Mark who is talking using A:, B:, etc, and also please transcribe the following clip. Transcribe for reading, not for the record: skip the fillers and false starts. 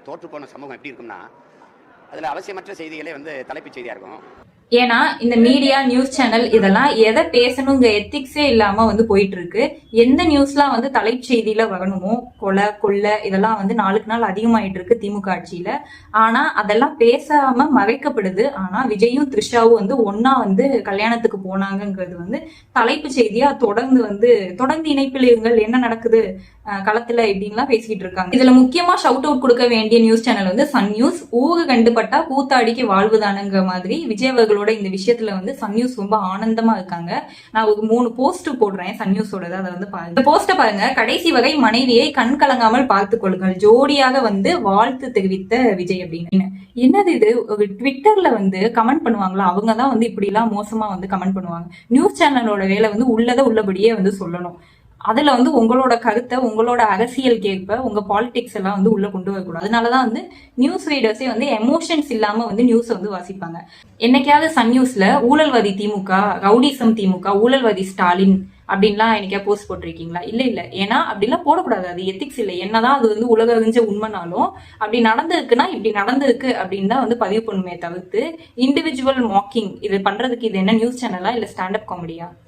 A: தோற்றுப்போன சமூகம் எப்படி இருக்கும்னா, அதில் அவசியமற்ற செய்திகளே தலைப்புச் செய்தியாக இருக்கும்.
B: ஏன்னா இந்த மீடியா நியூஸ் சேனல் இதெல்லாம் எதை பேசணுங்க எத்திக்ஸே இல்லாம போயிட்டு இருக்கு. எந்த நியூஸ்லாம் தலைப்பு செய்தியில வரணுமோ, கொலை கொள்ளை இதெல்லாம் நாளுக்கு நாள் அதிகமாயிட்டு இருக்கு திமுக ஆட்சியில. ஆனா அதெல்லாம் பேசாம மறைக்கப்படுது. ஆனா விஜயும் த்ரிஷாவும் ஒன்னா கல்யாணத்துக்கு போனாங்கிறது தலைப்பு செய்தியா தொடர்ந்து இணைப்பில் இருங்கள், என்ன நடக்குது களத்துல இப்படின்லாம் பேசிக்கிட்டு இருக்காங்க. இதுல முக்கியமா ஷவுட் அவுட் கொடுக்க வேண்டிய நியூஸ் சேனல் சன் நியூஸ். ஊரு கண்டுபட்டா கூத்தாடிக்கு வாழ்வுதானுங்கிற மாதிரி விஜய் அவர்களோட இந்த விஷயத்துல சன் நியூஸ் ரொம்ப ஆனந்தமா இருக்காங்க. நான் ஒரு 3 போஸ்ட் போடுறேன் சன் நியூஸோட. அதை பாருங்க. இந்த போஸ்ட பாருங்க. கடைசி வகை மனைவியை கண் கலங்காமல் பார்த்துக் கொள்ளுங்கள், ஜோடியாக வாழ்த்து தெரிவித்த விஜய் அப்படின்னு. என்னது இது? ஒரு ட்விட்டர்ல கமெண்ட் பண்ணுவாங்களா? அவங்கதான் இப்படி எல்லாம் மோசமா கமெண்ட் பண்ணுவாங்க. நியூஸ் சேனலோட வேலை உள்ளதை உள்ளபடியே சொல்லணும். அதுல உங்களோட கருத்தை, உங்களோட அரசியல் கேட்ப, உங்க பாலிடிக்ஸ் எல்லாம் உள்ள கொண்டு வரக்கூடாது. அதனாலதான் நியூஸ் ரீடர்ஸே எமோஷன்ஸ் இல்லாம நியூஸ் வாசிப்பாங்க. என்னைக்காவது சன் நியூஸ்ல ஊழல்வாதி திமுக, ரவுடிசம் திமுக, ஊழல்வாதி ஸ்டாலின் அப்படின்லாம் என்னைக்கா போஸ்ட் போட்டிருக்கீங்களா? இல்ல இல்ல. ஏன்னா அப்படிலாம் போடக்கூடாது. அது எத்திக்ஸ் இல்லை. என்னதான் அது உலக அறிஞ்ச உண்மைனாலும் அப்படி நடந்திருக்குன்னா இப்படி நடந்திருக்கு அப்படின்னு தான் பதிவு பண்ணுமே தவிர்த்து இண்டிவிஜுவல் மாக்கிங் இது பண்றதுக்கு இது என்ன நியூஸ் சேனலா இல்ல ஸ்டாண்டப் காமெடியா?